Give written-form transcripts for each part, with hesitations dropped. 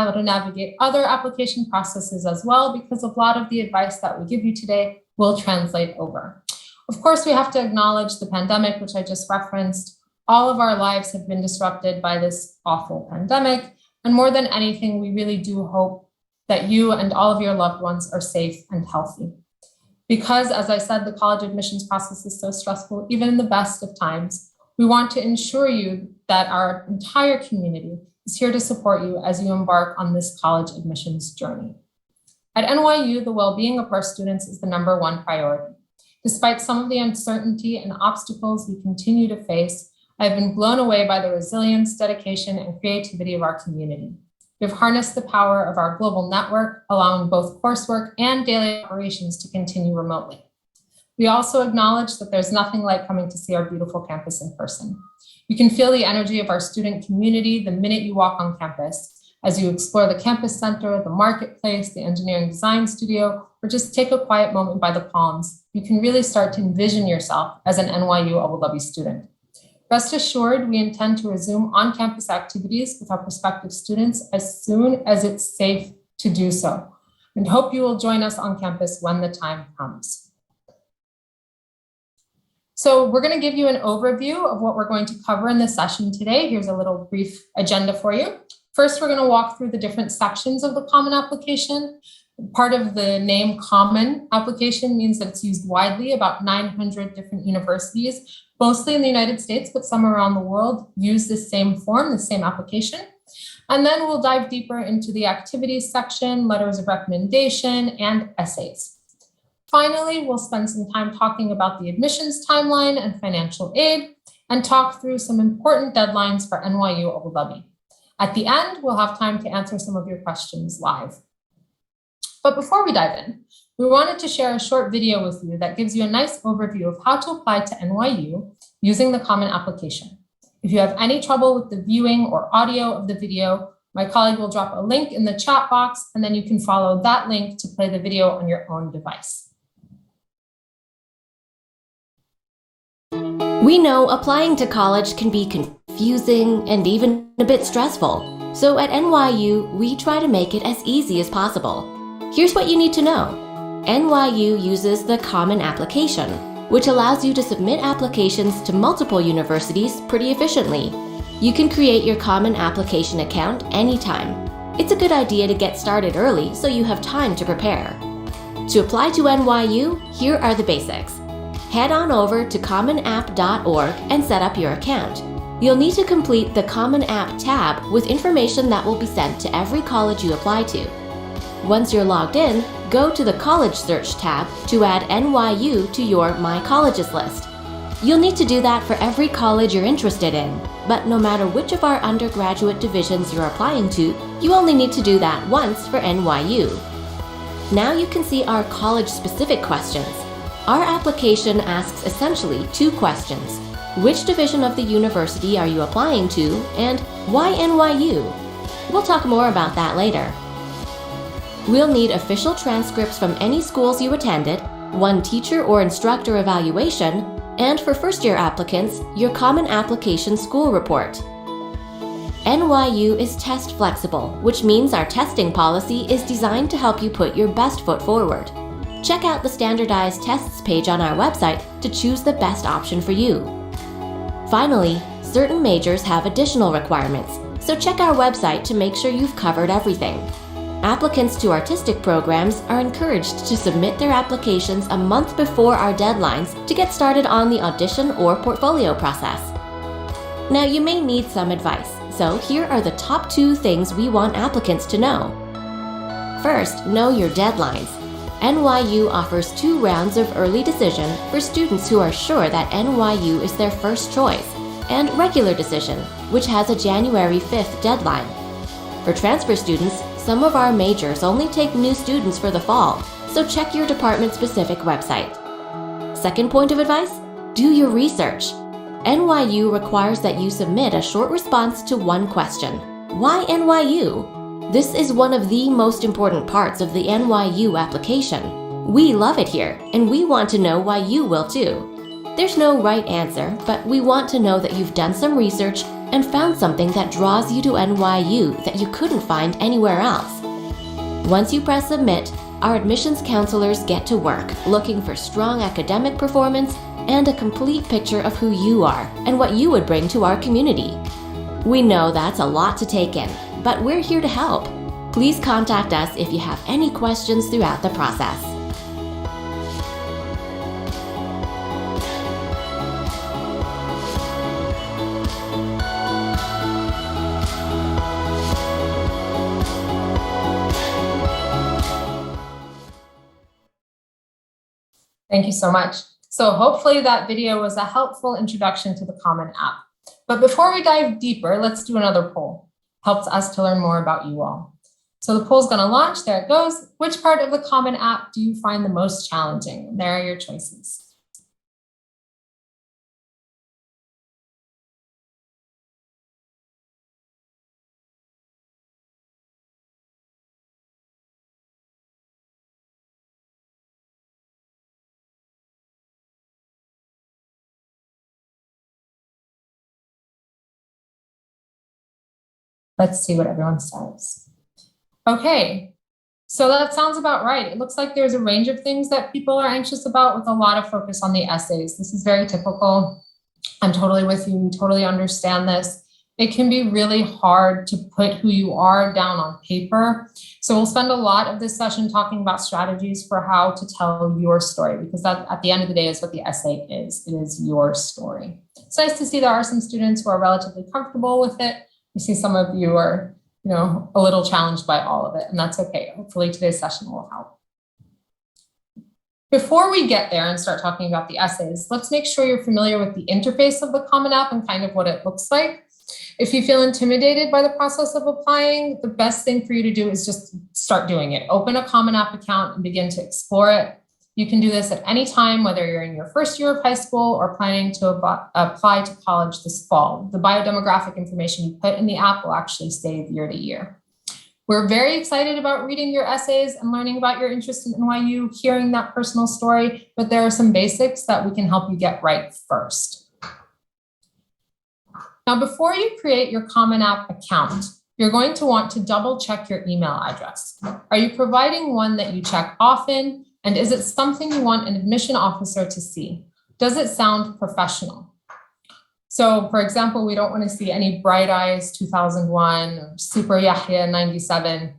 how to navigate other application processes as well, because a lot of the advice that we give you today will translate over. Of course, we have to acknowledge the pandemic, which I just referenced. All of our lives have been disrupted by this awful pandemic. And more than anything, we really do hope that you and all of your loved ones are safe and healthy. Because, as I said, the college admissions process is so stressful, even in the best of times, we want to ensure you that our entire community is here to support you as you embark on this college admissions journey. At NYU, the well-being of our students is the #1 priority. Despite some of the uncertainty and obstacles we continue to face, I've been blown away by the resilience, dedication, and creativity of our community. We've harnessed the power of our global network, allowing both coursework and daily operations to continue remotely. We also acknowledge that there's nothing like coming to see our beautiful campus in person. You can feel the energy of our student community the minute you walk on campus, as you explore the campus center, the marketplace, the engineering design studio, or just take a quiet moment by the palms. You can really start to envision yourself as an NYU Abu Dhabi student. Rest assured, we intend to resume on-campus activities with our prospective students as soon as it's safe to do so, and hope you will join us on campus when the time comes. So we're going to give you an overview of what we're going to cover in this session today. Here's a little brief agenda for you. First, we're going to walk through the different sections of the Common Application. Part of the name Common Application means that it's used widely. About 900 different universities, mostly in the United States, but some around the world, use this same form, the same application. And then we'll dive deeper into the activities section, letters of recommendation, and essays. Finally, we'll spend some time talking about the admissions timeline and financial aid, and talk through some important deadlines for NYU Abu Dhabi. At the end, we'll have time to answer some of your questions live. But before we dive in, we wanted to share a short video with you that gives you a nice overview of how to apply to NYU using the Common Application. If you have any trouble with the viewing or audio of the video, my colleague will drop a link in the chat box, and then you can follow that link to play the video on your own device. We know applying to college can be confusing and even a bit stressful. So at NYU, we try to make it as easy as possible. Here's what you need to know. NYU uses the Common Application, which allows you to submit applications to multiple universities pretty efficiently. You can create your Common Application account anytime. It's a good idea to get started early so you have time to prepare. To apply to NYU, here are the basics. Head on over to commonapp.org and set up your account. You'll need to complete the Common App tab with information that will be sent to every college you apply to. Once you're logged in, go to the College Search tab to add NYU to your My Colleges list. You'll need to do that for every college you're interested in, but no matter which of our undergraduate divisions you're applying to, you only need to do that once for NYU. Now you can see our college-specific questions. Our application asks essentially 2 questions. Which division of the university are you applying to, and why NYU? We'll talk more about that later. We'll need official transcripts from any schools you attended, 1 teacher or instructor evaluation, and for first-year applicants, your Common Application school report. NYU is test flexible, which means our testing policy is designed to help you put your best foot forward. Check out the standardized tests page on our website to choose the best option for you. Finally, certain majors have additional requirements, so check our website to make sure you've covered everything. Applicants to artistic programs are encouraged to submit their applications a month before our deadlines to get started on the audition or portfolio process. Now, you may need some advice, so here are the top 2 things we want applicants to know. First, know your deadlines. NYU offers 2 rounds of early decision for students who are sure that NYU is their first choice, and regular decision, which has a January 5th deadline. For transfer students, some of our majors only take new students for the fall, so check your department-specific website. Second point of advice, do your research. NYU requires that you submit a short response to 1 question. Why NYU? This is one of the most important parts of the NYU application. We love it here, and we want to know why you will too. There's no right answer, but we want to know that you've done some research and found something that draws you to NYU that you couldn't find anywhere else. Once you press submit, our admissions counselors get to work looking for strong academic performance and a complete picture of who you are and what you would bring to our community. We know that's a lot to take in, but we're here to help. Please contact us if you have any questions throughout the process. Thank you so much. So hopefully that video was a helpful introduction to the Common App. But before we dive deeper, let's do another poll. Helps us to learn more about you all. So the poll's going to launch. There it goes. Which part of the Common App do you find the most challenging? There are your choices. Let's see what everyone says. Okay, so that sounds about right. It looks like there's a range of things that people are anxious about with a lot of focus on the essays. This is very typical. I'm totally with you. We totally understand this. It can be really hard to put who you are down on paper. So we'll spend a lot of this session talking about strategies for how to tell your story, because that at the end of the day is what the essay is. It is your story. It's nice to see there are some students who are relatively comfortable with it. I see some of you are, a little challenged by all of it, and that's okay. Hopefully today's session will help. Before we get there and start talking about the essays, let's make sure you're familiar with the interface of the Common App and kind of what it looks like. If you feel intimidated by the process of applying, the best thing for you to do is just start doing it. Open a Common App account and begin to explore it. You can do this at any time, whether you're in your first year of high school or planning to apply to college this fall. The biodemographic information you put in the app will actually save year to year. We're very excited about reading your essays and learning about your interest in NYU, hearing that personal story, but there are some basics that we can help you get right first. Now, before you create your Common App account, you're going to want to double check your email address. Are you providing one that you check often? And is it something you want an admission officer to see? Does it sound professional? So for example, we don't want to see any Bright Eyes 2001 or Super Yahya 97.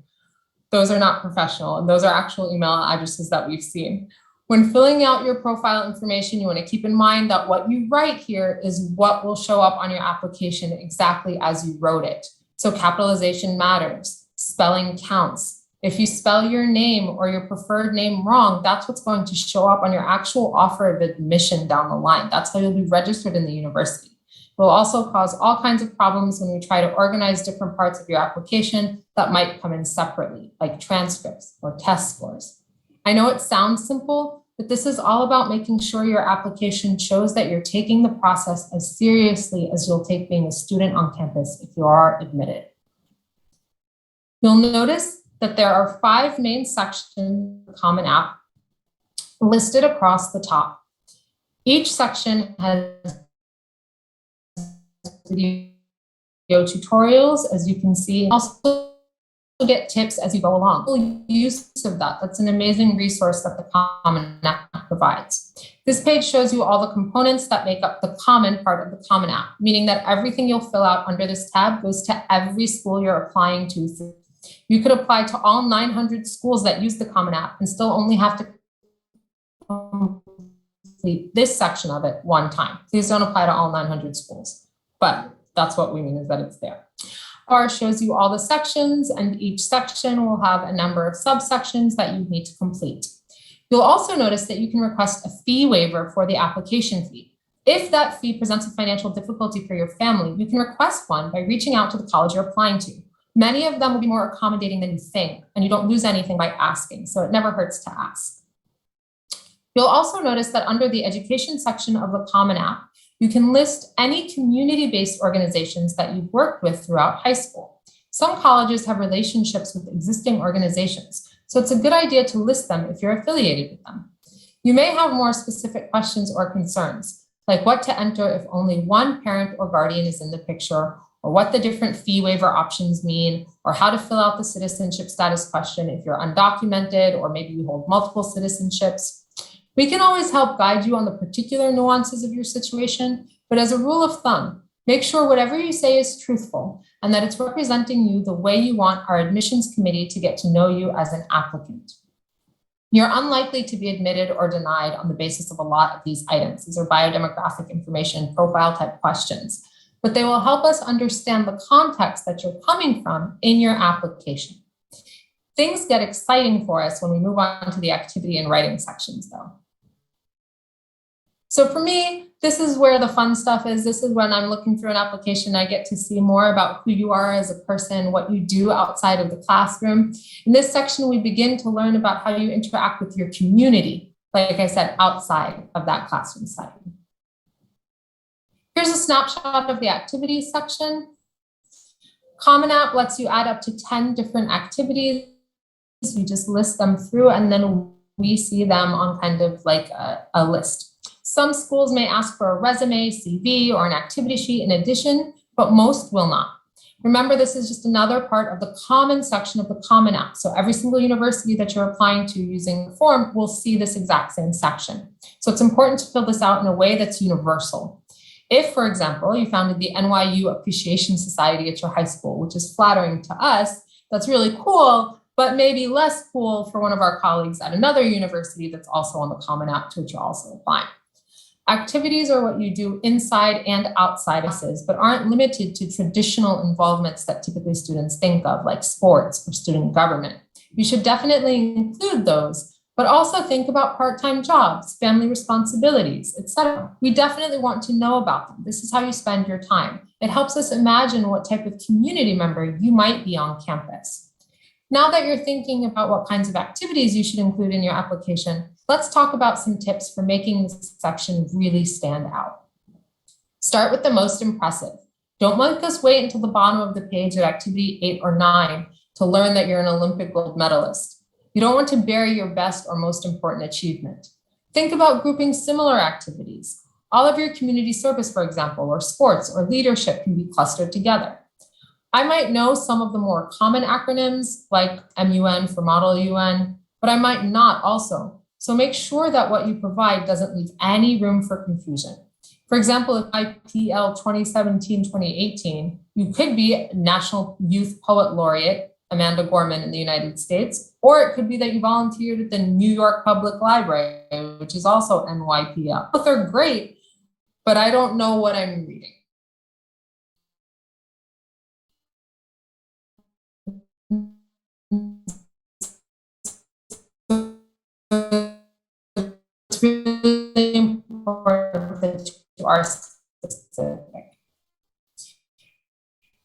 Those are not professional, and those are actual email addresses that we've seen. When filling out your profile information, you want to keep in mind that what you write here is what will show up on your application exactly as you wrote it. So capitalization matters, spelling counts. If you spell your name or your preferred name wrong, that's what's going to show up on your actual offer of admission down the line. That's how you'll be registered in the university. It will also cause all kinds of problems when we try to organize different parts of your application that might come in separately, like transcripts or test scores. I know it sounds simple, but this is all about making sure your application shows that you're taking the process as seriously as you'll take being a student on campus if you are admitted. You'll notice that there are 5 main sections of the Common App listed across the top. Each section has video tutorials, as you can see. Also get tips as you go along. Use of that. That's an amazing resource that the Common App provides. This page shows you all the components that make up the common part of the Common App, meaning that everything you'll fill out under this tab goes to every school you're applying to. You could apply to all 900 schools that use the Common App and still only have to complete this section of it one time. Please don't apply to all 900 schools, but that's what we mean is that it's there. Bar shows you all the sections, and each section will have a number of subsections that you need to complete. You'll also notice that you can request a fee waiver for the application fee. If that fee presents a financial difficulty for your family, you can request one by reaching out to the college you're applying to. Many of them will be more accommodating than you think, and you don't lose anything by asking, so it never hurts to ask. You'll also notice that under the education section of the Common App, you can list any community-based organizations that you've worked with throughout high school. Some colleges have relationships with existing organizations, so it's a good idea to list them if you're affiliated with them. You may have more specific questions or concerns, like what to enter if only one parent or guardian is in the picture, or what the different fee waiver options mean, or how to fill out the citizenship status question if you're undocumented, or maybe you hold multiple citizenships. We can always help guide you on the particular nuances of your situation, but as a rule of thumb, make sure whatever you say is truthful and that it's representing you the way you want our admissions committee to get to know you as an applicant. You're unlikely to be admitted or denied on the basis of a lot of these items. These are biodemographic information, profile type questions, but they will help us understand the context that you're coming from in your application. Things get exciting for us when we move on to the activity and writing sections though. So for me, this is where the fun stuff is. This is when I'm looking through an application, I get to see more about who you are as a person, what you do outside of the classroom. In this section, we begin to learn about how you interact with your community, like I said, outside of that classroom setting. Here's a snapshot of the activities section. Common App lets you add up to 10 different activities. You just list them through and then we see them on kind of like a list. Some schools may ask for a resume, CV, or an activity sheet in addition, but most will not. Remember, this is just another part of the common section of the Common App. So every single university that you're applying to using the form will see this exact same section. So it's important to fill this out in a way that's universal. If, for example, you founded the NYU Appreciation Society at your high school, which is flattering to us, that's really cool, but maybe less cool for one of our colleagues at another university that's also on the Common App to which you're also applying. Activities are what you do inside and outside classes, but aren't limited to traditional involvements that typically students think of, like sports or student government. You should definitely include those, but also think about part-time jobs, family responsibilities, etc. We definitely want to know about them. This is how you spend your time. It helps us imagine what type of community member you might be on campus. Now that you're thinking about what kinds of activities you should include in your application, let's talk about some tips for making this section really stand out. Start with the most impressive. Don't make us wait until the bottom of the page at activity 8 or 9 to learn that you're an Olympic gold medalist. You don't want to bury your best or most important achievement. Think about grouping similar activities. All of your community service, for example, or sports or leadership can be clustered together. I might know some of the more common acronyms like MUN for Model UN, but I might not also. So make sure that what you provide doesn't leave any room for confusion. For example, if IPL 2017-2018, you could be National Youth Poet Laureate Amanda Gorman in the United States, or it could be that you volunteered at the New York Public Library, which is also NYPL. Both are great, but I don't know what I'm reading. It's really important that you are specific.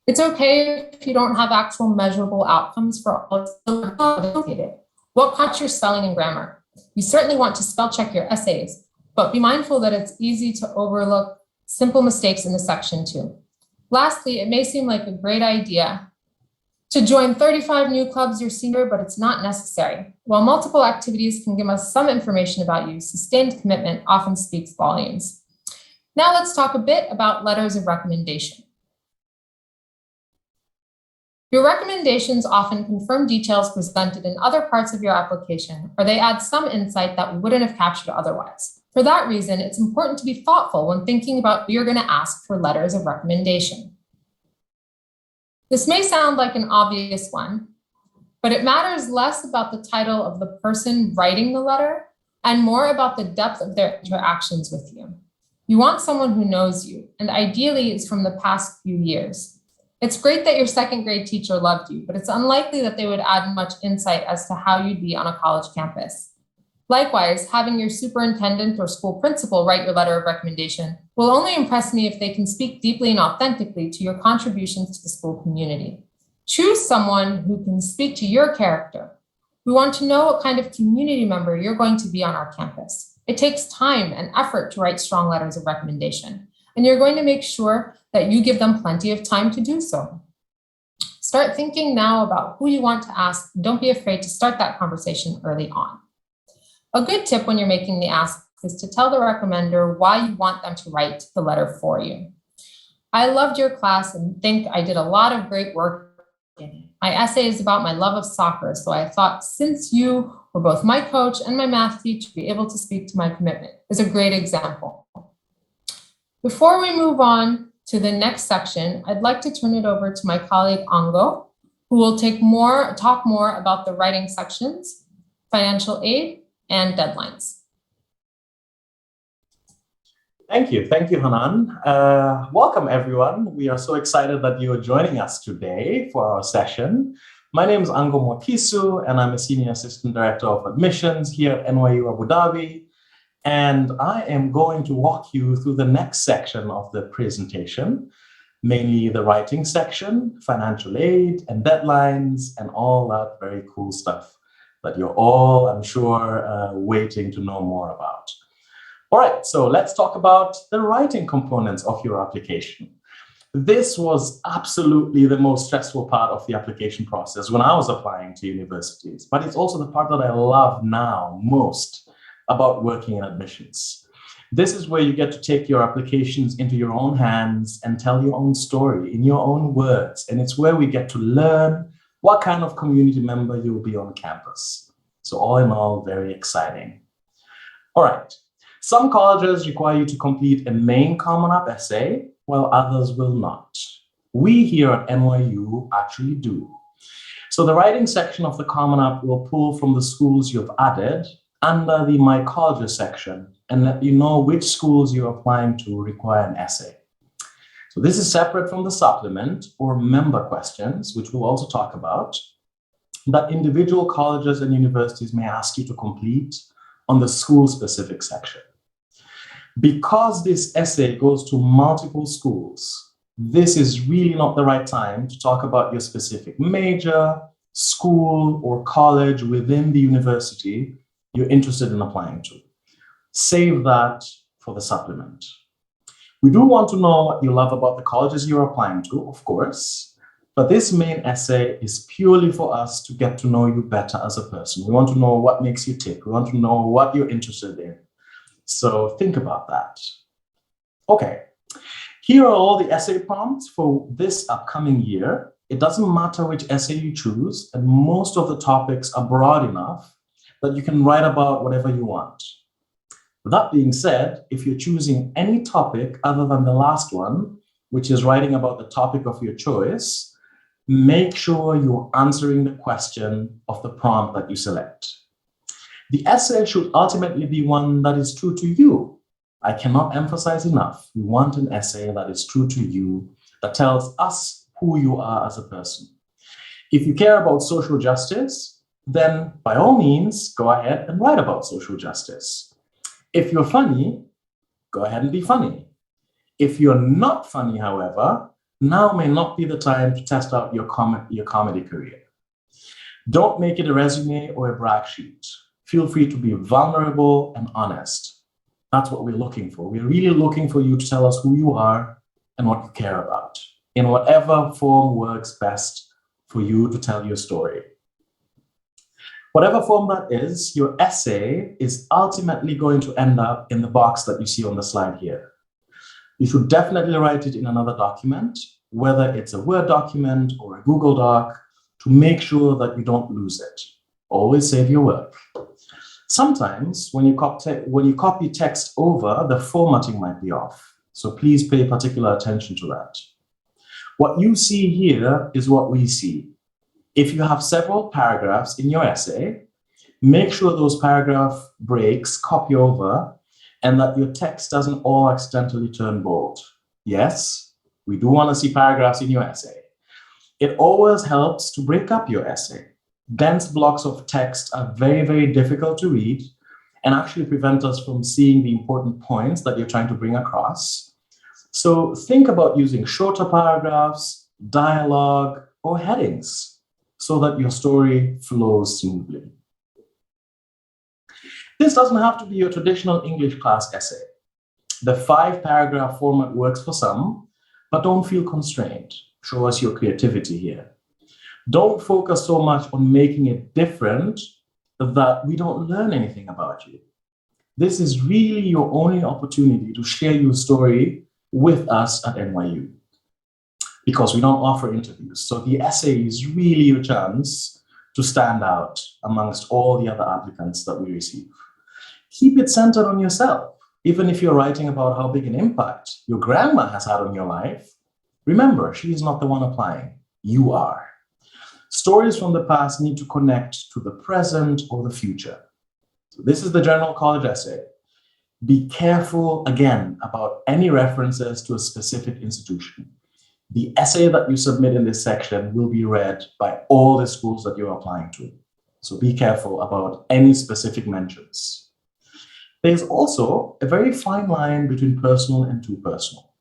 It's okay if you don't have actual measurable outcomes for all of it. What caught your spelling and grammar? You certainly want to spell check your essays, but be mindful that it's easy to overlook simple mistakes in the section too. Lastly, it may seem like a great idea to join 35 new clubs your senior, but it's not necessary. While multiple activities can give us some information about you, sustained commitment often speaks volumes. Now let's talk a bit about letters of recommendation. Your recommendations often confirm details presented in other parts of your application, or they add some insight that we wouldn't have captured otherwise. For that reason, it's important to be thoughtful when thinking about who you're going to ask for letters of recommendation. This may sound like an obvious one, but it matters less about the title of the person writing the letter and more about the depth of their interactions with you. You want someone who knows you, and ideally is from the past few years. It's great that your second grade teacher loved you, but it's unlikely that they would add much insight as to how you'd be on a college campus. Likewise, having your superintendent or school principal write your letter of recommendation will only impress me if they can speak deeply and authentically to your contributions to the school community. Choose someone who can speak to your character. We want to know what kind of community member you're going to be on our campus. It takes time and effort to write strong letters of recommendation, and you're going to make sure that you give them plenty of time to do so. Start thinking now about who you want to ask, and don't be afraid to start that conversation early on. A good tip when you're making the ask is to tell the recommender why you want them to write the letter for you. I loved your class and think I did a lot of great work in it. My essay is about my love of soccer, so I thought since you were both my coach and my math teacher, be able to speak to my commitment is a great example. Before we move on to the next section, I'd like to turn it over to my colleague Ango, who will talk more about the writing sections, financial aid, and deadlines. Thank you, Hanan. Welcome, everyone. We are so excited that you are joining us today for our session. My name is Ango Mwakisu, and I'm a Senior Assistant Director of Admissions here at NYU Abu Dhabi. And I am going to walk you through the next section of the presentation, mainly the writing section, financial aid and deadlines, and all that very cool stuff that you're all, I'm sure, waiting to know more about. All right, so let's talk about the writing components of your application. This was absolutely the most stressful part of the application process when I was applying to universities, but it's also the part that I love now most about working in admissions. This is where you get to take your applications into your own hands and tell your own story in your own words. And it's where we get to learn what kind of community member you'll be on campus. So all in all, very exciting. All right. Some colleges require you to complete a main Common App essay, while others will not. We here at NYU actually do. So the writing section of the Common App will pull from the schools you've added under the My Colleges section and let you know which schools you're applying to require an essay. So this is separate from the supplement or member questions, which we'll also talk about, that individual colleges and universities may ask you to complete on the school-specific section. Because this essay goes to multiple schools, this is really not the right time to talk about your specific major, school, or college within the university you're interested in applying to. Save that for the supplement. We do want to know what you love about the colleges you're applying to, of course, but this main essay is purely for us to get to know you better as a person. We want to know what makes you tick. We want to know what you're interested in. So think about that. Okay, here are all the essay prompts for this upcoming year. It doesn't matter which essay you choose, and most of the topics are broad enough that you can write about whatever you want. That being said, if you're choosing any topic other than the last one, which is writing about the topic of your choice, make sure you're answering the question of the prompt that you select. The essay should ultimately be one that is true to you. I cannot emphasize enough. We want an essay that is true to you, that tells us who you are as a person. If you care about social justice, then by all means, go ahead and write about social justice. If you're funny, go ahead and be funny. If you're not funny, however, now may not be the time to test out your comedy career. Don't make it a resume or a brag sheet. Feel free to be vulnerable and honest. That's what we're looking for. We're really looking for you to tell us who you are and what you care about, in whatever form works best for you to tell your story. Whatever form that is, your essay is ultimately going to end up in the box that you see on the slide here. You should definitely write it in another document, whether it's a Word document or a Google Doc, to make sure that you don't lose it. Always save your work. Sometimes when you copy text over, the formatting might be off. So please pay particular attention to that. What you see here is what we see. If you have several paragraphs in your essay, make sure those paragraph breaks copy over and that your text doesn't all accidentally turn bold. Yes, we do want to see paragraphs in your essay. It always helps to break up your essay. Dense blocks of text are very, very difficult to read and actually prevent us from seeing the important points that you're trying to bring across. So think about using shorter paragraphs, dialogue, or headings so that your story flows smoothly. This doesn't have to be your traditional English class essay. The 5-paragraph format works for some, but don't feel constrained. Show us your creativity here. Don't focus so much on making it different that we don't learn anything about you. This is really your only opportunity to share your story with us at NYU, because we don't offer interviews. So the essay is really your chance to stand out amongst all the other applicants that we receive. Keep it centered on yourself. Even if you're writing about how big an impact your grandma has had on your life, remember, she is not the one applying, you are. Stories from the past need to connect to the present or the future. So this is the general college essay. Be careful, again, about any references to a specific institution. The essay that you submit in this section will be read by all the schools that you're applying to. So be careful about any specific mentions. There's also a very fine line between personal and too personal.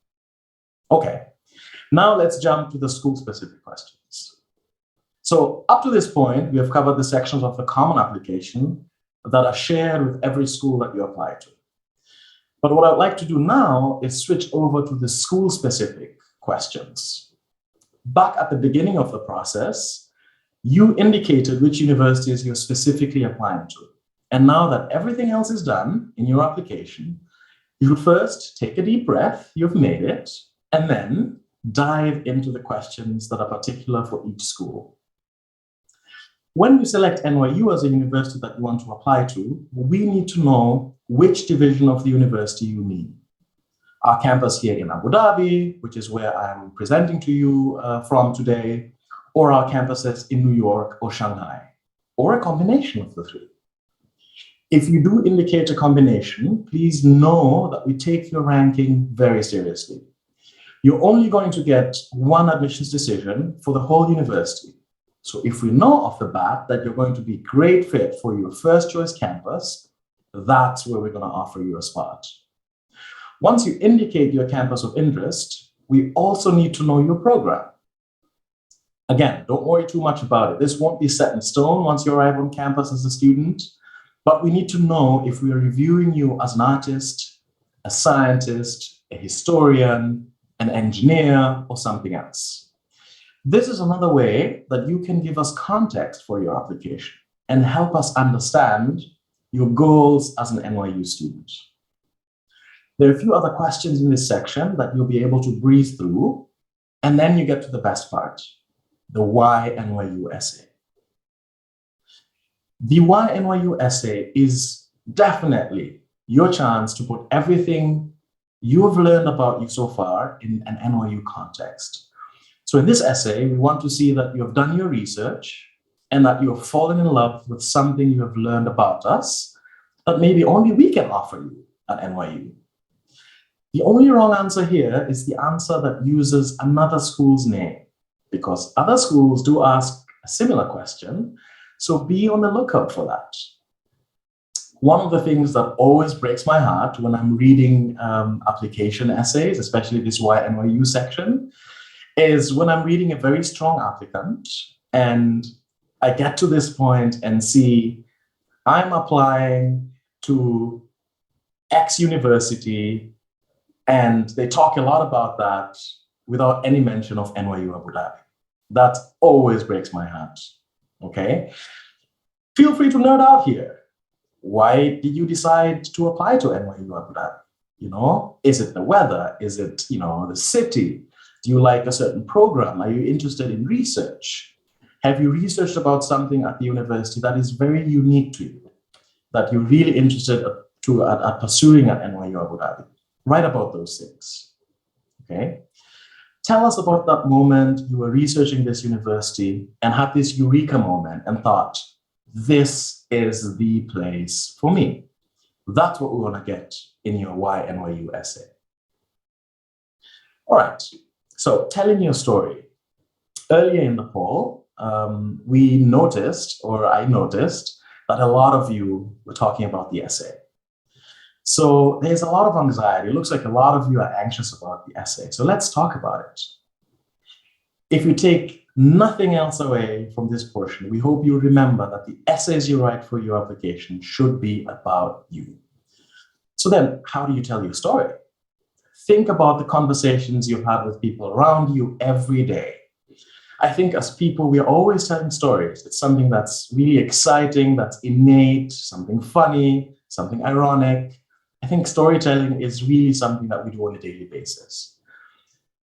Okay, now let's jump to the school-specific questions. So up to this point, we have covered the sections of the common application that are shared with every school that you apply to. But what I'd like to do now is switch over to the school-specific questions. Back at the beginning of the process, you indicated which universities you're specifically applying to. And now that everything else is done in your application, you should first take a deep breath, you've made it, and then dive into the questions that are particular for each school. When you select NYU as a university that you want to apply to, we need to know which division of the university you mean. Our campus here in Abu Dhabi, which is where I'm presenting to you from today, or our campuses in New York or Shanghai, or a combination of the three. If you do indicate a combination, please know that we take your ranking very seriously. You're only going to get one admissions decision for the whole university. So if we know off the bat that you're going to be a great fit for your first choice campus, that's where we're going to offer you a spot. Once you indicate your campus of interest, we also need to know your program. Again, don't worry too much about it. This won't be set in stone once you arrive on campus as a student. But we need to know if we are reviewing you as an artist, a scientist, a historian, an engineer, or something else. This is another way that you can give us context for your application and help us understand your goals as an NYU student. There are a few other questions in this section that you'll be able to breeze through, and then you get to the best part, the Why NYU essay. The Why NYU essay is definitely your chance to put everything you have learned about you so far in an NYU context. So in this essay, we want to see that you have done your research and that you have fallen in love with something you have learned about us that maybe only we can offer you at NYU. The only wrong answer here is the answer that uses another school's name, because other schools do ask a similar question. So be on the lookout for that. One of the things that always breaks my heart when I'm reading application essays, especially this Why NYU section, is when I'm reading a very strong applicant and I get to this point and see I'm applying to X university and they talk a lot about that without any mention of NYU Abu Dhabi. That always breaks my heart. Okay, feel free to nerd out here. Why did you decide to apply to NYU Abu Dhabi? You know, is it the weather? Is it, the city? Do you like a certain program? Are you interested in research? Have you researched about something at the university that is very unique to you, that you're really interested at pursuing at NYU Abu Dhabi? Write about those things. Okay. Tell us about that moment you were researching this university and had this eureka moment and thought, this is the place for me. That's what we want to get in your Why NYU essay. All right, so telling your story. Earlier in the poll, I noticed that a lot of you were talking about the essay. So there's a lot of anxiety. It looks like a lot of you are anxious about the essay. So let's talk about it. If you take nothing else away from this portion, we hope you remember that the essays you write for your application should be about you. So then, how do you tell your story? Think about the conversations you've had with people around you every day. I think as people, we're always telling stories. It's something that's really exciting, that's innate, something funny, something ironic. I think storytelling is really something that we do on a daily basis.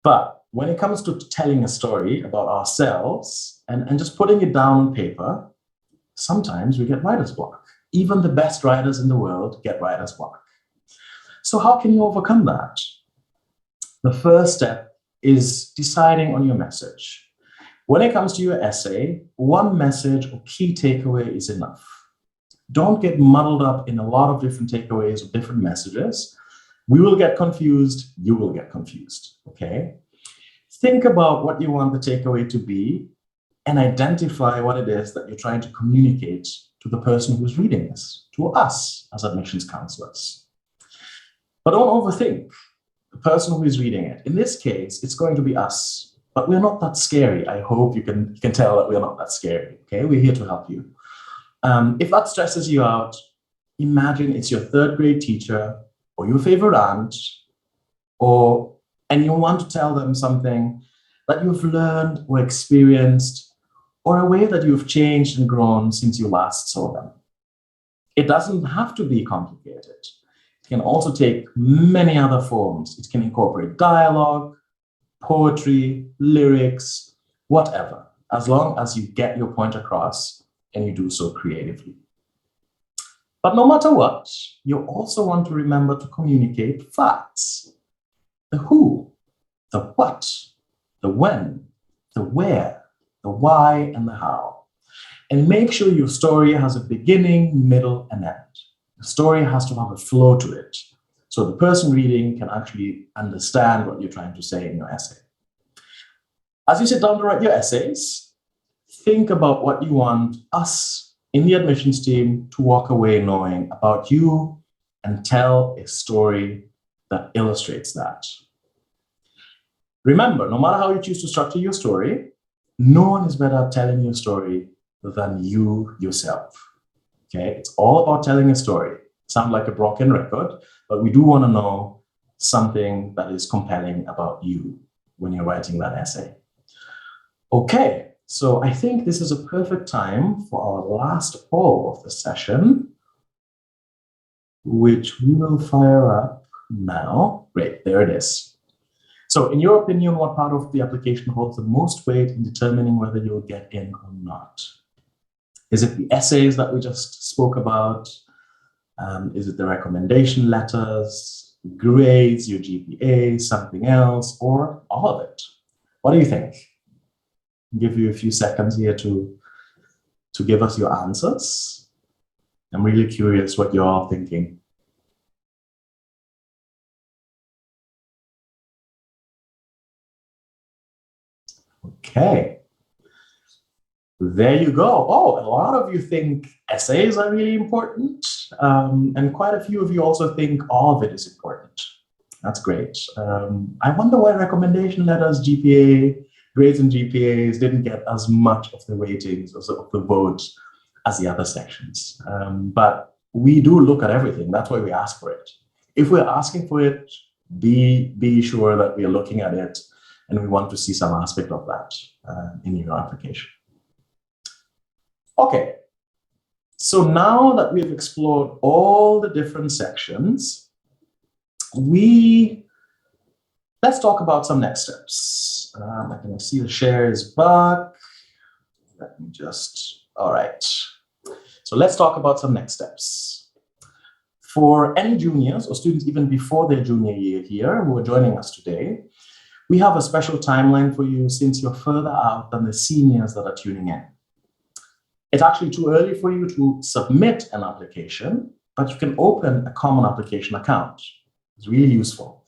But when it comes to telling a story about ourselves and just putting it down on paper, sometimes we get writer's block. Even the best writers in the world get writer's block. So how can you overcome that? The first step is deciding on your message. When it comes to your essay, one message or key takeaway is enough. Don't get muddled up in a lot of different takeaways or different messages. We will get confused, you will get confused, okay? Think about what you want the takeaway to be and identify what it is that you're trying to communicate to the person who's reading this, to us as admissions counselors. But don't overthink the person who is reading it. In this case, it's going to be us, but we're not that scary. I hope you can tell that we're not that scary, okay? We're here to help you. If that stresses you out, imagine it's your third grade teacher or your favorite aunt, and you want to tell them something that you've learned or experienced, or a way that you've changed and grown since you last saw them. It doesn't have to be complicated. It can also take many other forms. It can incorporate dialogue, poetry, lyrics, whatever, as long as you get your point across and you do so creatively. But no matter what, you also want to remember to communicate facts. The who, the what, the when, the where, the why, and the how. And make sure your story has a beginning, middle, and end. The story has to have a flow to it, so the person reading can actually understand what you're trying to say in your essay. As you sit down to write your essays, think about what you want us in the admissions team to walk away knowing about you and tell a story that illustrates that. Remember, no matter how you choose to structure your story, no one is better at telling your story than you yourself. Okay, it's all about telling a story. Sound like a broken record, but we do want to know something that is compelling about you when you're writing that essay. Okay, so I think this is a perfect time for our last poll of the session, which we will fire up now. Great, there it is. So in your opinion, what part of the application holds the most weight in determining whether you'll get in or not? Is it the essays that we just spoke about? Is it the recommendation letters, grades, your GPA, something else, or all of it? What do you think? I'll give you a few seconds here to give us your answers. I'm really curious what you're all thinking. Okay. There you go. Oh, a lot of you think essays are really important, and quite a few of you also think all of it is important. That's great. I wonder why recommendation letters, GPA, grades and GPAs didn't get as much of the ratings or of the votes as the other sections. But we do look at everything. That's why we ask for it. If we're asking for it, be sure that we are looking at it and we want to see some aspect of that in your application. Okay, so now that we've explored all the different sections, let's talk about some next steps. I can see the share is back. Let me all right. So let's talk about some next steps. For any juniors or students even before their junior year here who are joining us today, we have a special timeline for you since you're further out than the seniors that are tuning in. It's actually too early for you to submit an application, but you can open a common application account. It's really useful.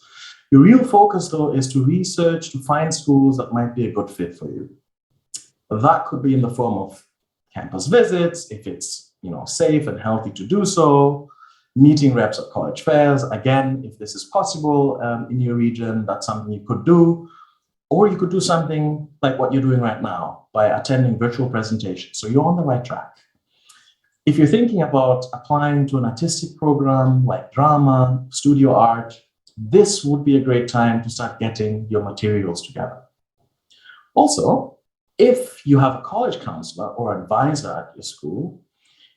Your real focus, though, is to research to find schools that might be a good fit for you. That could be in the form of campus visits, if it's safe and healthy to do so, meeting reps at college fairs. Again, if this is possible in your region, that's something you could do. Or you could do something like what you're doing right now by attending virtual presentations. So you're on the right track. If you're thinking about applying to an artistic program like drama, studio art, this would be a great time to start getting your materials together. Also, if you have a college counselor or advisor at your school,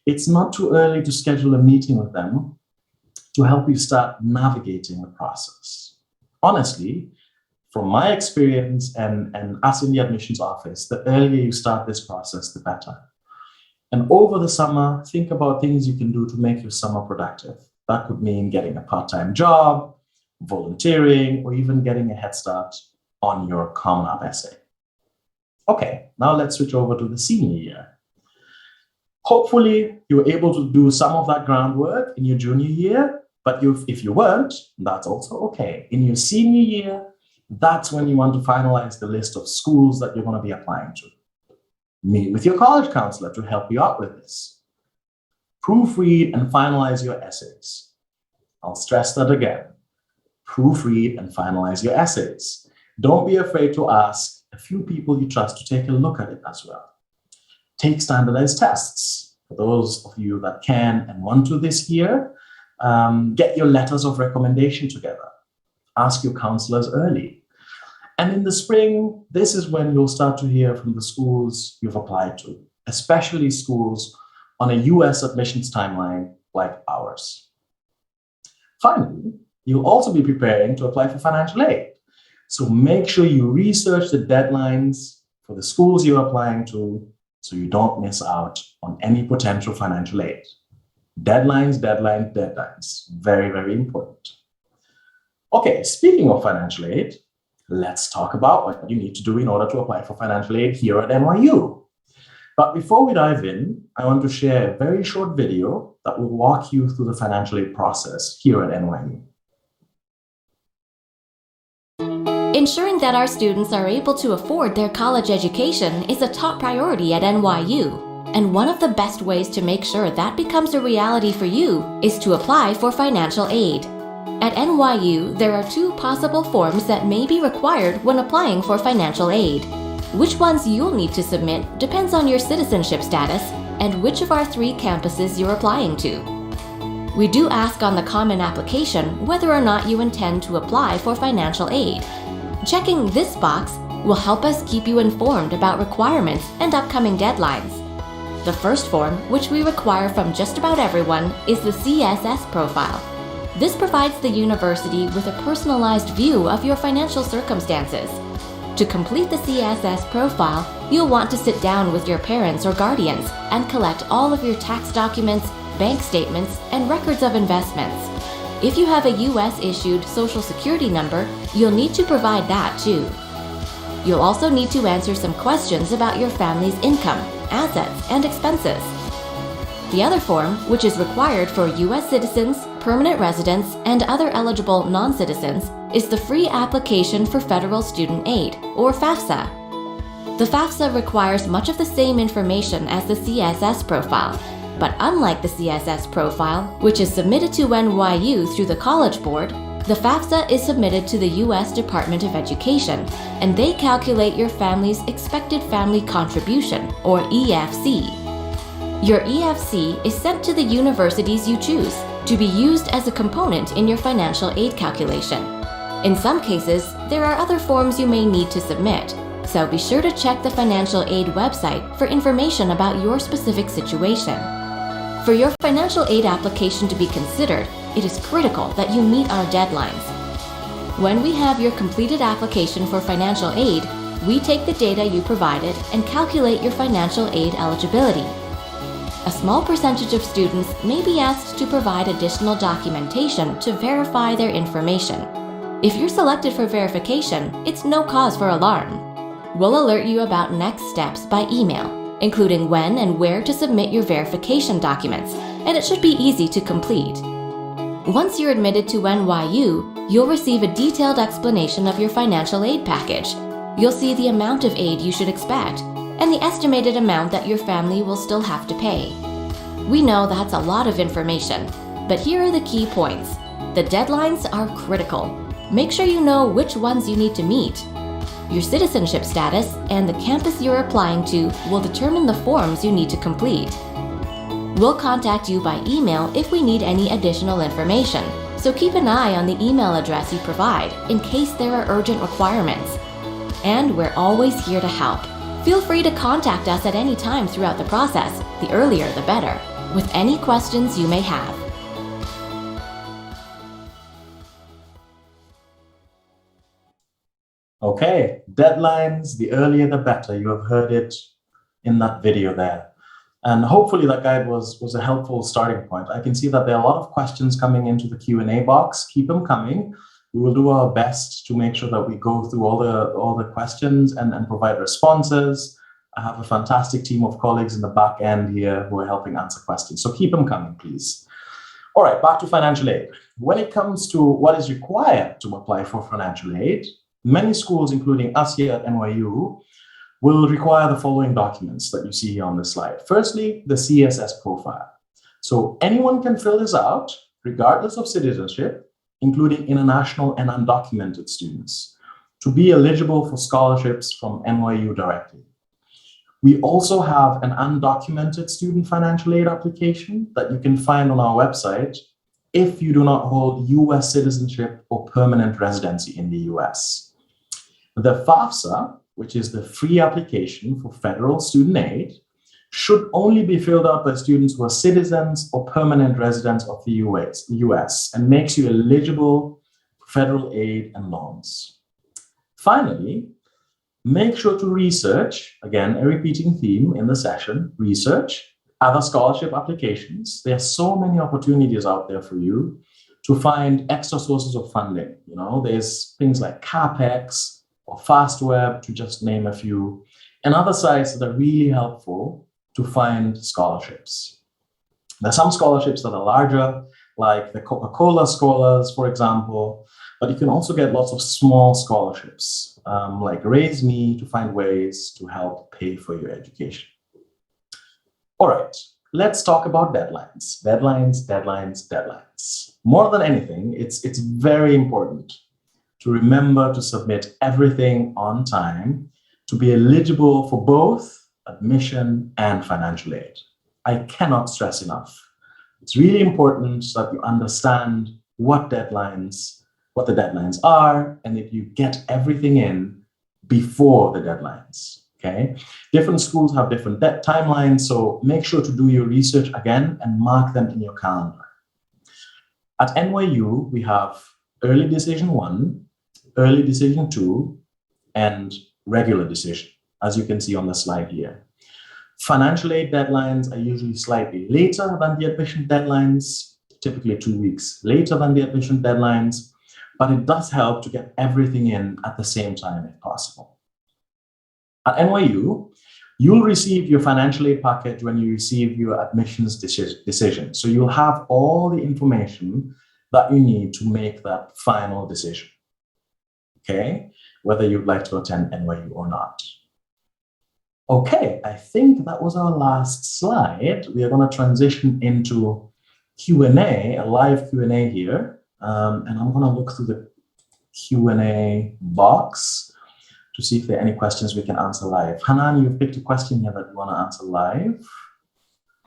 it's not too early to schedule a meeting with them to help you start navigating the process. Honestly, from my experience and us in the admissions office, the earlier you start this process, the better. And over the summer, think about things you can do to make your summer productive. That could mean getting a part-time job, volunteering, or even getting a head start on your Common App essay. Okay, now let's switch over to the senior year. Hopefully, you were able to do some of that groundwork in your junior year, but if you weren't, that's also okay. In your senior year, that's when you want to finalize the list of schools that you're going to be applying to. Meet with your college counselor to help you out with this. Proofread and finalize your essays. I'll stress that again. Proofread and finalize your essays. Don't be afraid to ask a few people you trust to take a look at it as well. Take standardized tests. For those of you that can and want to this year, get your letters of recommendation together. Ask your counselors early. And in the spring, this is when you'll start to hear from the schools you've applied to, especially schools on a US admissions timeline like ours. Finally, you'll also be preparing to apply for financial aid. So make sure you research the deadlines for the schools you're applying to so you don't miss out on any potential financial aid. Deadlines, deadlines, deadlines. Very, very important. Okay, speaking of financial aid, let's talk about what you need to do in order to apply for financial aid here at NYU. But before we dive in, I want to share a very short video that will walk you through the financial aid process here at NYU. Ensuring that our students are able to afford their college education is a top priority at NYU. And one of the best ways to make sure that becomes a reality for you is to apply for financial aid. At NYU, there are two possible forms that may be required when applying for financial aid. Which ones you'll need to submit depends on your citizenship status and which of our 3 campuses you're applying to. We do ask on the common application whether or not you intend to apply for financial aid. Checking this box will help us keep you informed about requirements and upcoming deadlines. The first form, which we require from just about everyone, is the CSS profile. This provides the university with a personalized view of your financial circumstances. To complete the CSS profile, you'll want to sit down with your parents or guardians and collect all of your tax documents, bank statements, and records of investments. If you have a US-issued Social Security number, you'll need to provide that too. You'll also need to answer some questions about your family's income, assets, and expenses. The other form, which is required for US citizens, permanent residents, and other eligible non-citizens, is the free application for federal student aid, or FAFSA. The FAFSA requires much of the same information as the CSS profile, but unlike the CSS profile, which is submitted to NYU through the College Board, the FAFSA is submitted to the U.S. Department of Education, and they calculate your family's expected family contribution, or EFC. Your EFC is sent to the universities you choose to be used as a component in your financial aid calculation. In some cases, there are other forms you may need to submit, so be sure to check the financial aid website for information about your specific situation. For your financial aid application to be considered, it is critical that you meet our deadlines. When we have your completed application for financial aid, we take the data you provided and calculate your financial aid eligibility. A small percentage of students may be asked to provide additional documentation to verify their information. If you're selected for verification, it's no cause for alarm. We'll alert you about next steps by email, including when and where to submit your verification documents, and it should be easy to complete. Once you're admitted to NYU, you'll receive a detailed explanation of your financial aid package. You'll see the amount of aid you should expect, and the estimated amount that your family will still have to pay. We know that's a lot of information, but here are the key points. The deadlines are critical. Make sure you know which ones you need to meet. Your citizenship status and the campus you're applying to will determine the forms you need to complete. We'll contact you by email if we need any additional information, so keep an eye on the email address you provide in case there are urgent requirements. And we're always here to help. Feel free to contact us at any time throughout the process. The earlier, the better. with any questions you may have. Okay, deadlines, the earlier the better. You have heard it in that video there. And hopefully that guide was a helpful starting point. I can see that there are a lot of questions coming into the Q&A box. Keep them coming. We will do our best to make sure that we go through all the questions and provide responses. I have a fantastic team of colleagues in the back end here who are helping answer questions. So keep them coming, please. All right, back to financial aid. When it comes to what is required to apply for financial aid, many schools, including us here at NYU, will require the following documents that you see here on the slide. Firstly, the CSS profile. So anyone can fill this out, regardless of citizenship, including international and undocumented students, to be eligible for scholarships from NYU directly. We also have an undocumented student financial aid application that you can find on our website if you do not hold US citizenship or permanent residency in the US. The FAFSA, which is the free application for federal student aid, should only be filled out by students who are citizens or permanent residents of the US and makes you eligible for federal aid and loans. Finally, make sure to research, again, a repeating theme in the session, research other scholarship applications. There are so many opportunities out there for you to find extra sources of funding. You know, there's things like CAPEX or FastWeb, to just name a few, and other sites that are really helpful to find scholarships. There are some scholarships that are larger, like the Coca-Cola Scholars, for example, but you can also get lots of small scholarships, like Raise Me, to find ways to help pay for your education. All right, let's talk about deadlines. Deadlines. More than anything, it's very important to remember to submit everything on time to be eligible for both admission and financial aid. I cannot stress enough. It's really important that you understand what the deadlines are, and that you get everything in before the deadlines, okay? Different schools have different timelines, so make sure to do your research again and mark them in your calendar. At NYU, we have Early Decision 1, Early Decision 2, and Regular Decision, as you can see on the slide here. Financial aid deadlines are usually slightly later than the admission deadlines, typically 2 weeks later than the admission deadlines, but it does help to get everything in at the same time if possible. At NYU, you'll receive your financial aid package when you receive your admissions decision. So you'll have all the information that you need to make that final decision, okay? Whether you'd like to attend NYU or not. Okay, I think that was our last slide. We are going to transition into Q&A, a live Q&A here. And I'm going to look through the Q&A box to see if there are any questions we can answer live. Hanan, you've picked a question here that you want to answer live.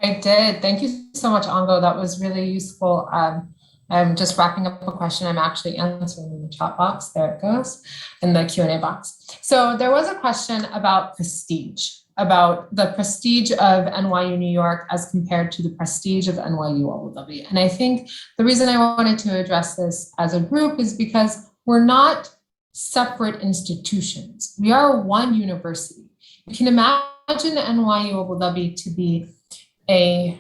I did. Thank you so much, Ango. That was really useful. I'm just wrapping up a question I'm actually answering in the chat box. There it goes, in the Q&A box. So there was a question about prestige, about the prestige of NYU New York as compared to the prestige of NYU Abu Dhabi. And I think the reason I wanted to address this as a group is because we're not separate institutions. We are one university. You can imagine NYU Abu Dhabi to be a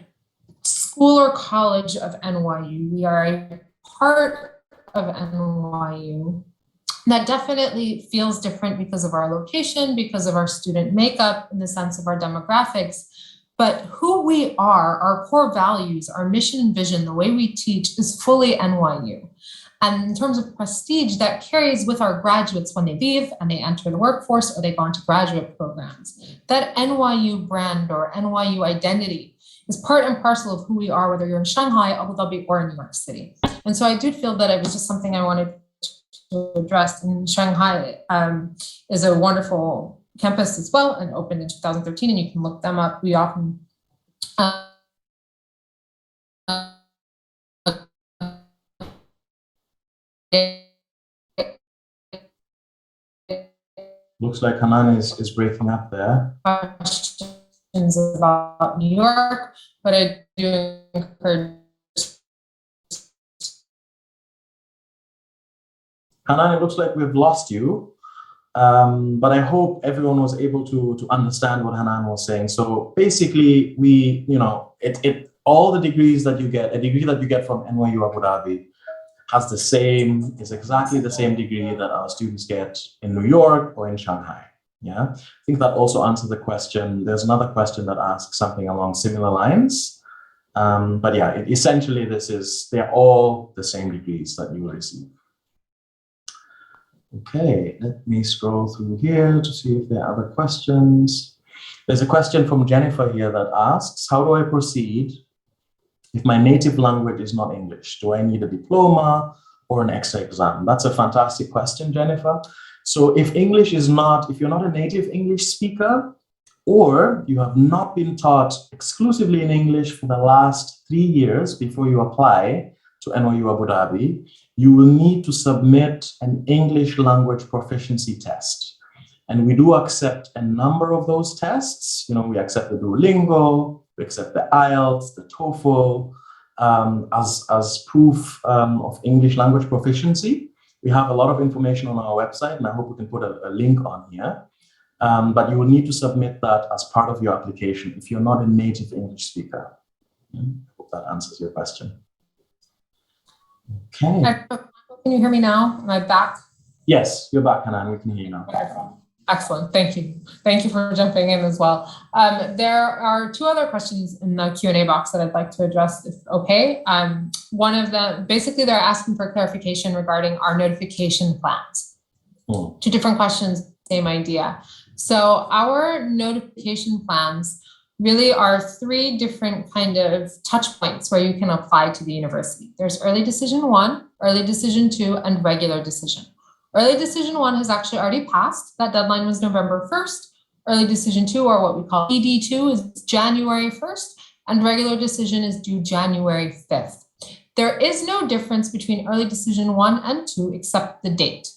school or college of NYU. We are a part of NYU. That definitely feels different because of our location, because of our student makeup, in the sense of our demographics. But who we are, our core values, our mission and vision, the way we teach is fully NYU. And in terms of prestige, that carries with our graduates when they leave and they enter the workforce or they go into graduate programs. That NYU brand or NYU identity is part and parcel of who we are, whether you're in Shanghai, Abu Dhabi, or in New York City. And so I did feel that it was just something I wanted to address. And Shanghai is a wonderful campus as well and opened in 2013, and you can look them up. We often Looks like Hanan is breaking up there. questions about New York, but I do encourage. Hanan, it looks like we've lost you, but I hope everyone was able to understand what Hanan was saying. So basically, all the degrees that you get, a degree that you get from NYU Abu Dhabi is exactly the same degree that our students get in New York or in Shanghai. Yeah, I think that also answers the question. There's another question that asks something along similar lines. But yeah, essentially they're all the same degrees that you will receive. Okay, let me scroll through here to see if there are other questions. There's a question from Jennifer here that asks, how do I proceed if my native language is not English? Do I need a diploma or an extra exam? That's a fantastic question, Jennifer. So if you're not a native English speaker, or you have not been taught exclusively in English for the last 3 years before you apply to NYU Abu Dhabi, you will need to submit an English language proficiency test. And we do accept a number of those tests. We accept the Duolingo, we accept the IELTS, the TOEFL, as proof of English language proficiency. We have a lot of information on our website, and I hope we can put a link on here. But you will need to submit that as part of your application if you're not a native English speaker. I hope that answers your question. Okay. Can you hear me now? Am I back? Yes, you're back, Hanan. We can hear you now. Excellent. Thank you. Thank you for jumping in as well. There are 2 other questions in the Q&A box that I'd like to address, if okay. One of them, basically they're asking for clarification regarding our notification plans. 2 different questions, same idea. So our notification plans really are 3 different kind of touch points where you can apply to the university. There's early decision 1, early decision 2, and regular decision. Early decision 1 has actually already passed. That deadline was November 1st. Early decision 2, or what we call ED2, is January 1st, and regular decision is due January 5th. There is no difference between early decision 1 and 2 except the date.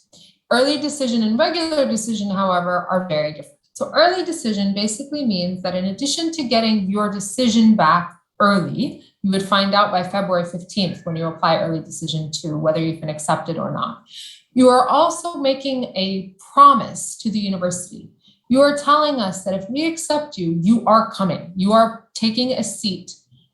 Early decision and regular decision, however, are very different. So early decision basically means that in addition to getting your decision back early, you would find out by February 15th when you apply early decision 2, whether you've been accepted or not. You are also making a promise to the university. You are telling us that if we accept you, you are coming. You are taking a seat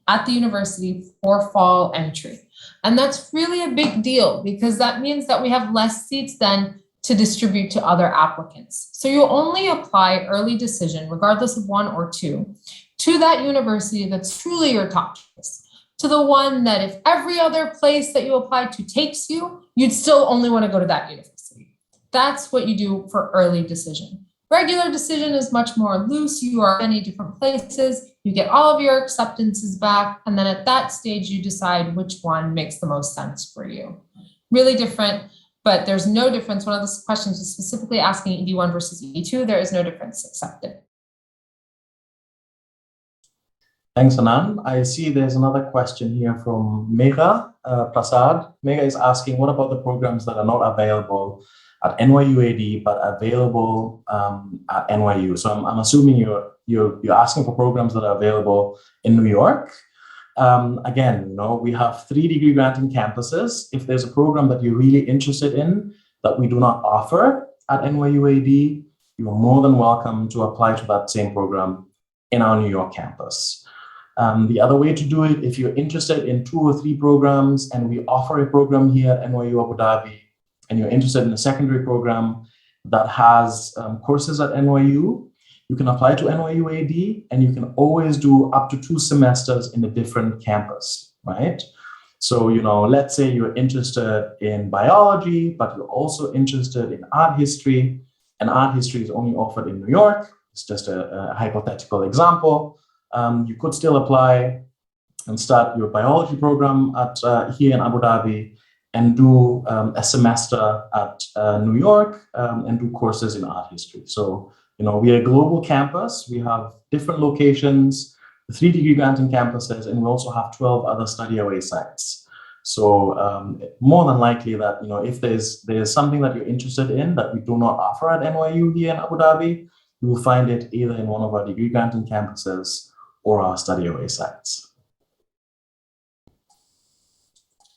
at the university for fall entry. And that's really a big deal because that means that we have less seats then to distribute to other applicants. So you only apply early decision, regardless of 1 or 2, to that university that's truly your top choice. To the one that if every other place that you apply to takes you, you'd still only want to go to that university. That's what you do for early decision. Regular decision is much more loose. You are in many different places. You get all of your acceptances back. And then at that stage, you decide which one makes the most sense for you. Really different, but there's no difference. One of the questions is specifically asking ED1 versus ED2. There is no difference accepted. Thanks, Hanan. I see there's another question here from Megha Prasad. Megha is asking, what about the programs that are not available at NYU AD, but available at NYU? So I'm assuming you're asking for programs that are available in New York. Again, we have 3 degree granting campuses. If there's a program that you're really interested in that we do not offer at NYU AD, you are more than welcome to apply to that same program in our New York campus. The other way to do it, if you're interested in 2 or 3 programs and we offer a program here at NYU Abu Dhabi, and you're interested in a secondary program that has courses at NYU, you can apply to NYU AD and you can always do up to 2 semesters in a different campus, right? So, let's say you're interested in biology, but you're also interested in art history, and art history is only offered in New York. It's just a hypothetical example. You could still apply and start your biology program at here in Abu Dhabi and do a semester at New York and do courses in art history. So, we are a global campus. We have different locations, 3 degree granting campuses, and we also have 12 other study away sites. So more than likely that, if there's something that you're interested in that we do not offer at NYU here in Abu Dhabi, you will find it either in one of our degree granting campuses or our study away sites.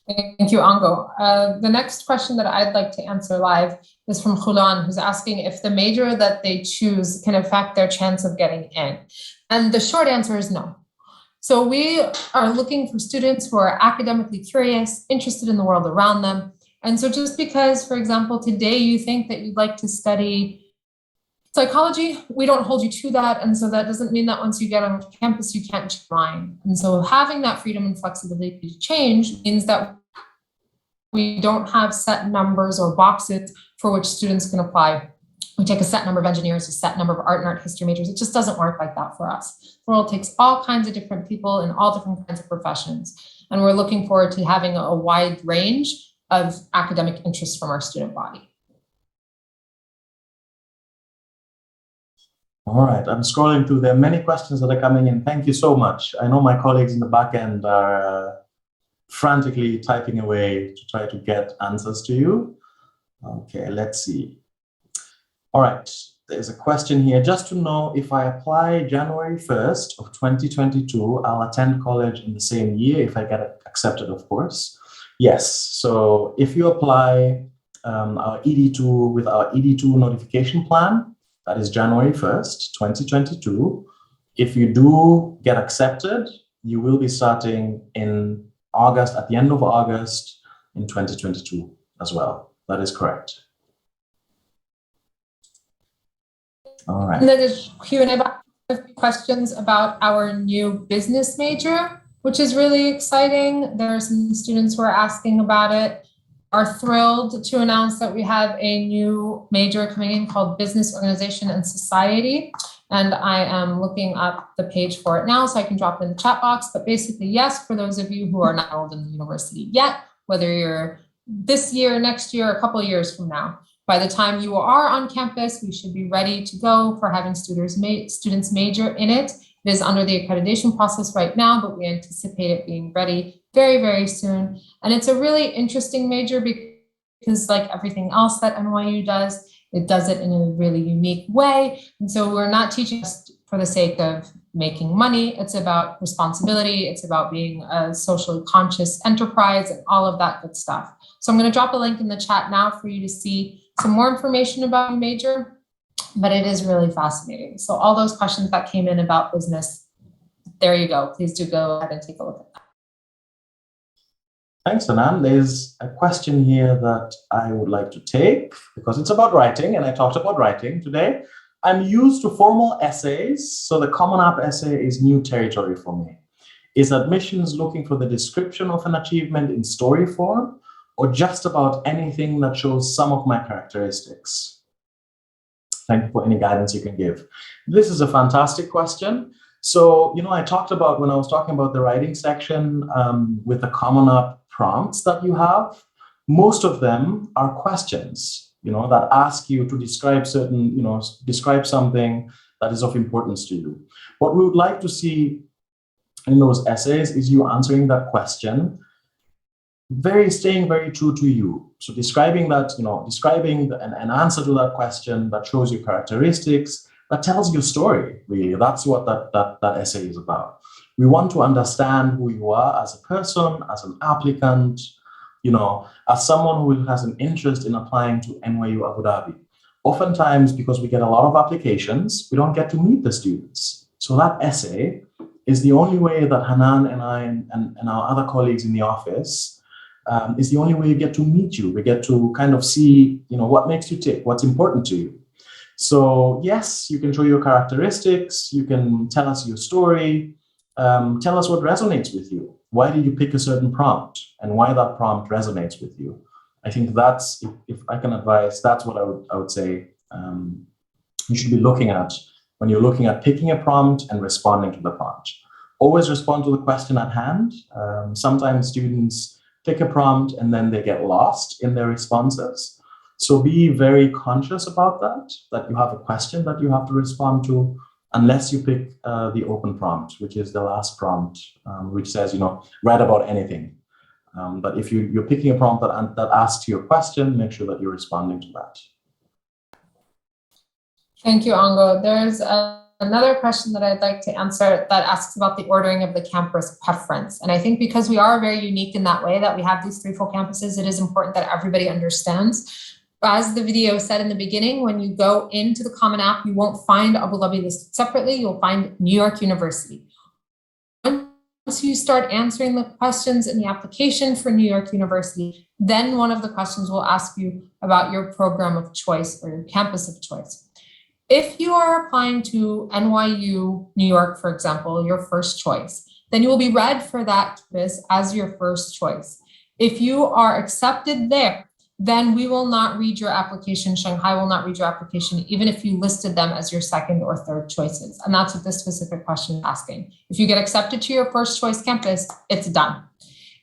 Thank you, Ango. The next question that I'd like to answer live is from Khulan, who's asking if the major that they choose can affect their chance of getting in. And the short answer is no. So we are looking for students who are academically curious, interested in the world around them. And so just because, for example, today you think that you'd like to study psychology, we don't hold you to that. And so that doesn't mean that once you get on campus, you can't change your mind. And so having that freedom and flexibility to change means that we don't have set numbers or boxes for which students can apply. We take a set number of engineers, a set number of art and art history majors. It just doesn't work like that for us. The world takes all kinds of different people in all different kinds of professions. And we're looking forward to having a wide range of academic interests from our student body. All right, I'm scrolling through. There are many questions that are coming in. Thank you so much. I know my colleagues in the back end are frantically typing away to try to get answers to you. Okay, let's see. All right, there's a question here. Just to know, if I apply January 1st of 2022, I'll attend college in the same year if I get accepted, of course. Yes, so if you apply our ED2 with our ED2 notification plan, that is January 1st, 2022. If you do get accepted, you will be starting in August, at the end of August in 2022 as well. That is correct. All right. And then there's Q&A box, questions about our new business major, which is really exciting. There are some students who are asking about it. Are thrilled to announce that we have a new major coming in called Business Organization and Society. And I am looking up the page for it now so I can drop it in the chat box. But basically, yes, for those of you who are not enrolled in the university yet, whether you're this year, next year, a couple of years from now, by the time you are on campus, we should be ready to go for having students major in it. It is under the accreditation process right now, but we anticipate it being ready very, very soon. And it's a really interesting major because like everything else that NYU does, it does it in a really unique way. And so we're not teaching just for the sake of making money. It's about responsibility. It's about being a socially conscious enterprise and all of that good stuff. So I'm going to drop a link in the chat now for you to see some more information about your major, but it is really fascinating. So all those questions that came in about business, there you go. Please do go ahead and take a look at that. Thanks, Hanan. There's a question here that I would like to take because it's about writing, and I talked about writing today. I'm used to formal essays, so the Common App essay is new territory for me. Is admissions looking for the description of an achievement in story form, or just about anything that shows some of my characteristics? Thank you for any guidance you can give. This is a fantastic question. So, you know, I talked about when I was talking about the writing section with the Common App prompts that you have, most of them are questions, you know, that ask you to describe certain, you know, describe something that is of importance to you. What we would like to see in those essays is you answering that question, staying very true to you. So describing that, you know, describing an answer to that question that shows your characteristics, that tells your story, really. That's what that essay is about. We want to understand who you are as a person, as an applicant, you know, as someone who has an interest in applying to NYU Abu Dhabi. Oftentimes, because we get a lot of applications, we don't get to meet the students. So that essay is the only way that Hanan and I and our other colleagues in the office is the only way we get to meet you. We get to kind of see, you know, what makes you tick, what's important to you. So yes, you can show your characteristics, you can tell us your story, tell us what resonates with you. Why did you pick a certain prompt and why that prompt resonates with you? I think that's, if I can advise, that's what I would say you should be looking at when you're looking at picking a prompt and responding to the prompt. Always respond to the question at hand. Sometimes students pick a prompt and then they get lost in their responses. So be very conscious about that you have a question that you have to respond to, unless you pick the open prompt, which is the last prompt, which says, you know, write about anything. But if you're picking a prompt that asks your question, make sure that you're responding to that. Thank you, Ango. There's another question that I'd like to answer that asks about the ordering of the campus preference. And I think because we are very unique in that way that we have these three full campuses, it is important that everybody understands. As the video said in the beginning, when you go into the Common App, you won't find Abu Dhabi listed separately. You'll find New York University. Once you start answering the questions in the application for New York University, then one of the questions will ask you about your program of choice or your campus of choice. If you are applying to NYU New York, for example, your first choice, then you will be read for that campus as your first choice. If you are accepted there, then we will not read your application. Shanghai will not read your application, even if you listed them as your second or third choices. And that's what this specific question is asking. If you get accepted to your first choice campus, it's done.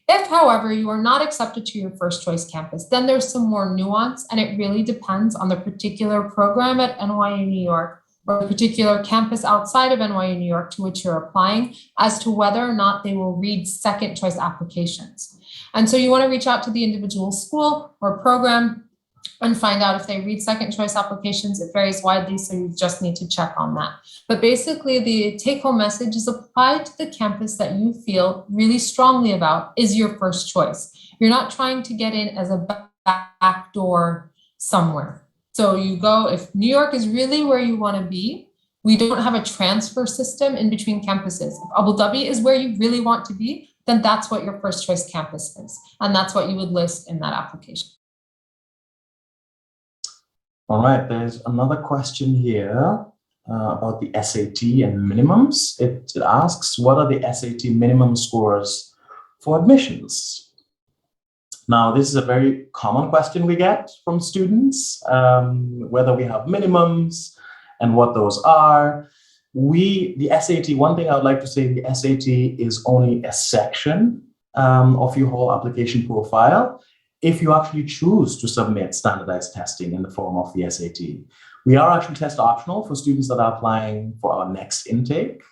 If, however, you are not accepted to your first choice campus, then there's some more nuance, and it really depends on the particular program at NYU New York or the particular campus outside of NYU New York to which you're applying as to whether or not they will read second choice applications. And so you want to reach out to the individual school or program and find out if they read second choice applications. It varies widely, so you just need to check on that. But basically, the take-home message is apply to the campus that you feel really strongly about is your first choice. You're not trying to get in as a back door somewhere. So you go, if New York is really where you want to be, we don't have a transfer system in between campuses. If Abu Dhabi is where you really want to be, then that's what your first choice campus is. And that's what you would list in that application. All right, there's another question here about the SAT and minimums. It asks, what are the SAT minimum scores for admissions? Now, this is a very common question we get from students, whether we have minimums and what those are. The SAT, one thing I would like to say, the SAT is only a section of your whole application profile if you actually choose to submit standardized testing in the form of the SAT. We are actually test optional for students that are applying for our next intake.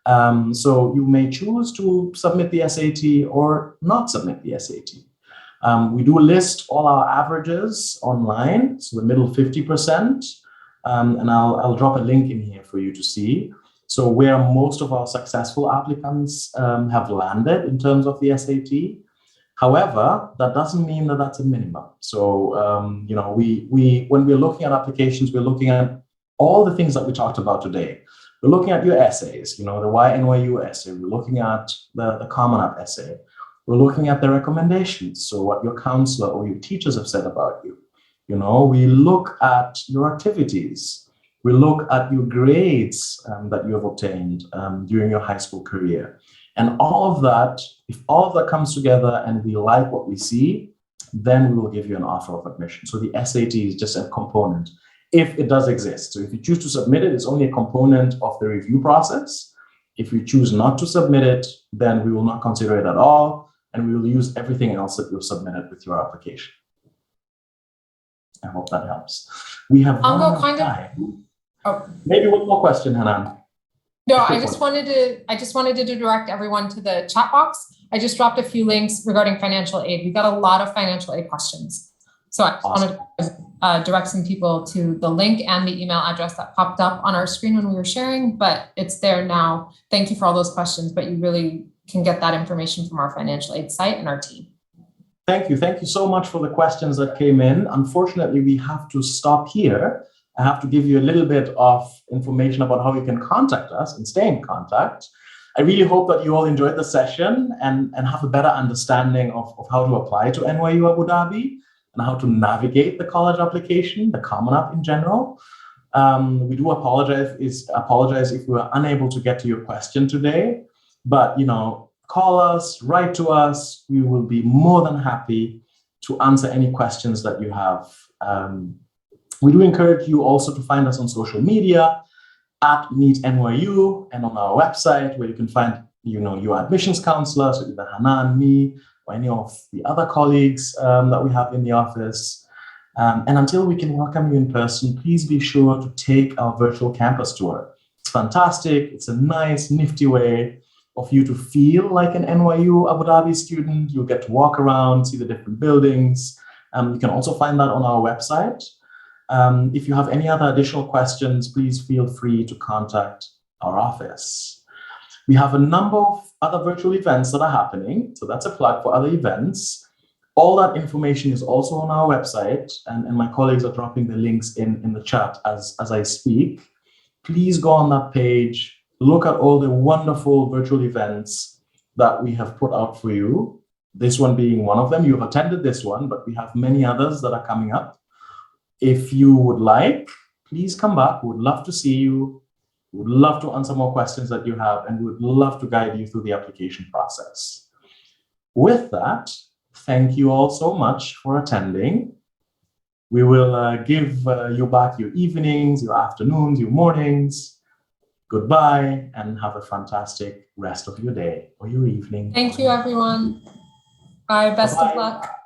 So you may choose to submit the SAT or not submit the SAT. We do list all our averages online, so the middle 50%. And I'll drop a link in here for you to see. So where most of our successful applicants have landed in terms of the SAT. However, that doesn't mean that that's a minimum. So, when we're looking at applications, we're looking at all the things that we talked about today. We're looking at your essays, the Why NYU essay. We're looking at the Common App essay. We're looking at the recommendations. So what your counselor or your teachers have said about you. We look at your activities. We look at your grades that you have obtained during your high school career. And all of that, if all of that comes together and we like what we see, then we will give you an offer of admission. So the SAT is just a component, if it does exist. So if you choose to submit it, it's only a component of the review process. If you choose not to submit it, then we will not consider it at all, and we will use everything else that you've submitted with your application. I hope that helps. We have time. Maybe one more question, Hanan. No, I just wanted to direct everyone to the chat box. I just dropped a few links regarding financial aid. We got a lot of financial aid questions. So I just wanted to direct some people to the link and the email address that popped up on our screen when we were sharing, but it's there now. Thank you for all those questions, but you really can get that information from our financial aid site and our team. Thank you. Thank you so much for the questions that came in. Unfortunately, we have to stop here. I have to give you a little bit of information about how you can contact us and stay in contact. I really hope that you all enjoyed the session and have a better understanding of how to apply to NYU Abu Dhabi and how to navigate the college application, the Common App in general. We do apologize if we were unable to get to your question today, but call us, write to us. We will be more than happy to answer any questions that you have. We do encourage you also to find us on social media at Meet NYU and on our website, where you can find your admissions counselor, so either Hanan, me, or any of the other colleagues that we have in the office. And until we can welcome you in person, please be sure to take our virtual campus tour. It's fantastic. It's a nice, nifty way of you to feel like an NYU Abu Dhabi student. You'll get to walk around, see the different buildings. You can also find that on our website. If you have any other additional questions, please feel free to contact our office. We have a number of other virtual events that are happening, so that's a plug for other events. All that information is also on our website, and my colleagues are dropping the links in the chat as I speak. Please go on that page, look at all the wonderful virtual events that we have put out for you. This one being one of them. You've attended this one, but we have many others that are coming up. If you would like, please come back. We would love to see you. We would love to answer more questions that you have, and we would love to guide you through the application process. With that, thank you all so much for attending. We will give you back your evenings, your afternoons, your mornings. Goodbye, and have a fantastic rest of your day or your evening. Thank you, everyone. Bye. Best of luck.